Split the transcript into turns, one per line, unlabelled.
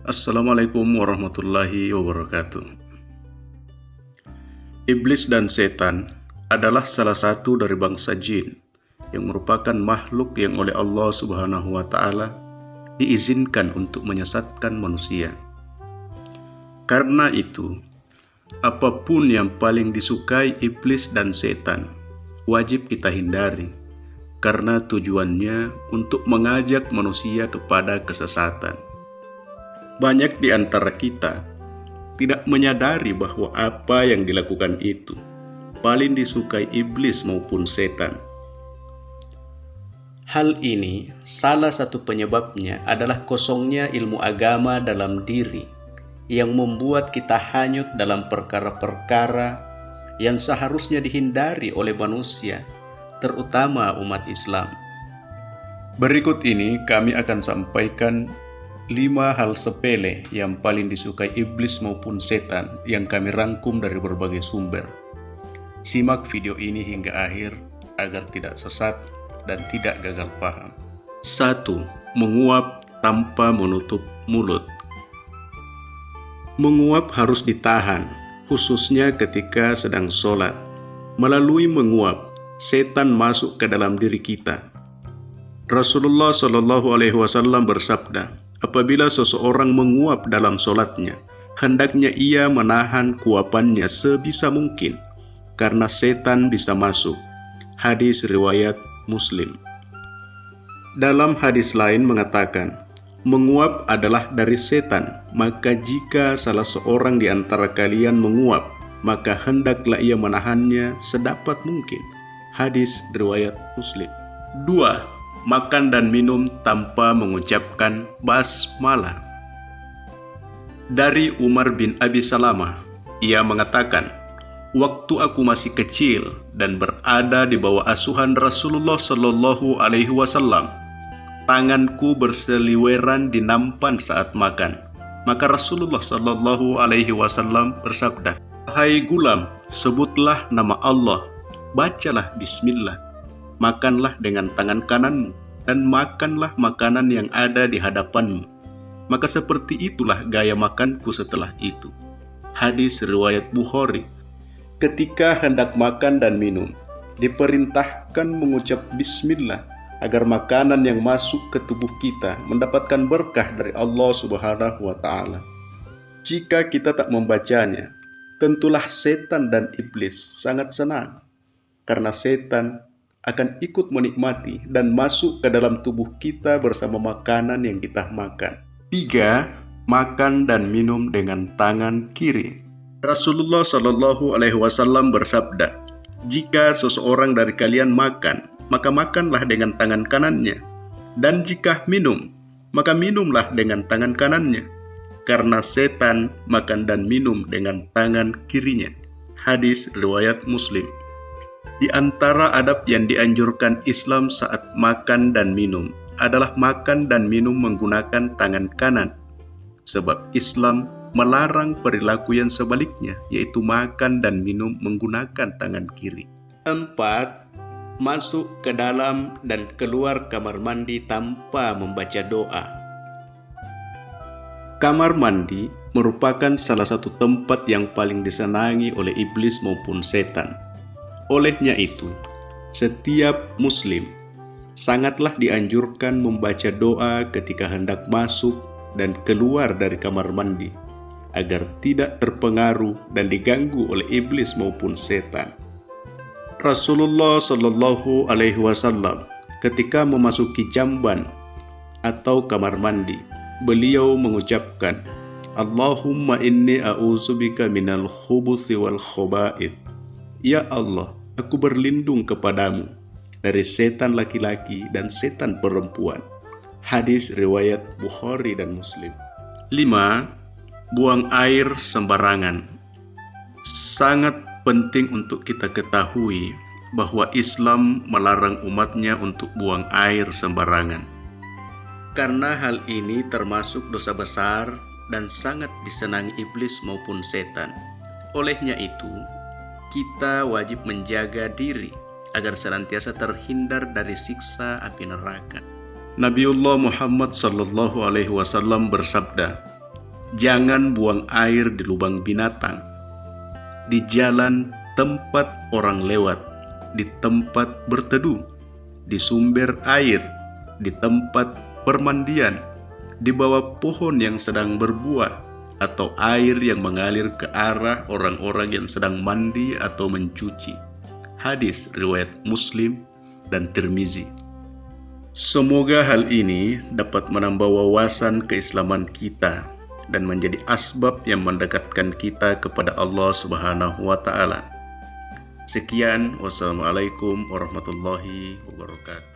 Assalamualaikum warahmatullahi wabarakatuh. Iblis dan setan adalah salah satu dari bangsa jin yang merupakan makhluk yang oleh Allah Subhanahu wa Ta'ala diizinkan untuk menyesatkan manusia. Karena itu, apapun yang paling disukai iblis dan setan wajib kita hindari, karena tujuannya untuk mengajak manusia kepada kesesatan. Banyak di antara kita tidak menyadari bahwa apa yang dilakukan itu paling disukai iblis maupun setan. Hal ini salah satu penyebabnya adalah kosongnya ilmu agama dalam diri yang membuat kita hanyut dalam perkara-perkara yang seharusnya dihindari oleh manusia, terutama umat Islam. Berikut ini kami akan sampaikan 5 hal sepele yang paling disukai iblis maupun setan yang kami rangkum dari berbagai sumber. Simak video ini hingga akhir agar tidak sesat dan tidak gagal paham. 1. Menguap tanpa menutup mulut. Menguap harus ditahan, khususnya ketika sedang sholat. Melalui menguap, setan masuk ke dalam diri kita. Rasulullah SAW bersabda, apabila seseorang menguap dalam sholatnya, hendaknya ia menahan kuapannya sebisa mungkin, karena setan bisa masuk. Hadis riwayat Muslim. Dalam hadis lain mengatakan, menguap adalah dari setan, maka jika salah seorang di antara kalian menguap, maka hendaklah ia menahannya sedapat mungkin. Hadis riwayat Muslim. 2. Makan dan minum tanpa mengucapkan basmalah. Dari Umar bin Abi Salamah, ia mengatakan, waktu aku masih kecil dan berada di bawah asuhan Rasulullah Shallallahu Alaihi Wasallam, tanganku berseliweran di nampan saat makan. Maka Rasulullah Shallallahu Alaihi Wasallam bersabda, "Hai gulam, sebutlah nama Allah, bacalah Bismillah, makanlah dengan tangan kananmu, dan makanlah makanan yang ada di hadapanmu. Maka seperti itulah gaya makanku setelah itu." Hadis riwayat Bukhari. Ketika hendak makan dan minum, diperintahkan mengucap Bismillah agar makanan yang masuk ke tubuh kita mendapatkan berkah dari Allah Subhanahu wa Ta'ala. Jika kita tak membacanya, tentulah setan dan iblis sangat senang, karena setan akan ikut menikmati dan masuk ke dalam tubuh kita bersama makanan yang kita makan. 3. Makan dan minum dengan tangan kiri. Rasulullah Shallallahu Alaihi Wasallam bersabda, jika seseorang dari kalian makan, maka makanlah dengan tangan kanannya, dan jika minum, maka minumlah dengan tangan kanannya, karena setan makan dan minum dengan tangan kirinya. Hadis riwayat Muslim. Di antara adab yang dianjurkan Islam saat makan dan minum adalah makan dan minum menggunakan tangan kanan, sebab Islam melarang perilaku yang sebaliknya, yaitu makan dan minum menggunakan tangan kiri. 4. Masuk ke dalam dan keluar kamar mandi tanpa membaca doa. Kamar mandi merupakan salah satu tempat yang paling disenangi oleh iblis maupun setan. Olehnya itu, setiap muslim sangatlah dianjurkan membaca doa ketika hendak masuk dan keluar dari kamar mandi, agar tidak terpengaruh dan diganggu oleh iblis maupun setan. Rasulullah Shallallahu Alaihi Wasallam ketika memasuki jamban atau kamar mandi, beliau mengucapkan, Allahumma inni a'udzubika minal khubuthi wal khoba'ith. Ya Allah, aku berlindung kepadamu dari setan laki-laki dan setan perempuan. Hadis riwayat Bukhari dan Muslim. 5. Buang air sembarangan. Sangat penting untuk kita ketahui bahwa Islam melarang umatnya untuk buang air sembarangan. Karena hal ini termasuk dosa besar dan sangat disenangi iblis maupun setan. Olehnya itu, kita wajib menjaga diri agar senantiasa terhindar dari siksa api neraka. Nabiullah Muhammad sallallahu alaihi wasallam bersabda, Jangan buang air di lubang binatang, di jalan tempat orang lewat, di tempat berteduh, di sumber air, di tempat permandian, di bawah pohon yang sedang berbuah, atau air yang mengalir ke arah orang-orang yang sedang mandi atau mencuci. Hadis riwayat Muslim dan Tirmizi. Semoga hal ini dapat menambah wawasan keislaman kita dan menjadi asbab yang mendekatkan kita kepada Allah Subhanahu wa Ta'ala. Sekian, wassalamualaikum warahmatullahi wabarakatuh.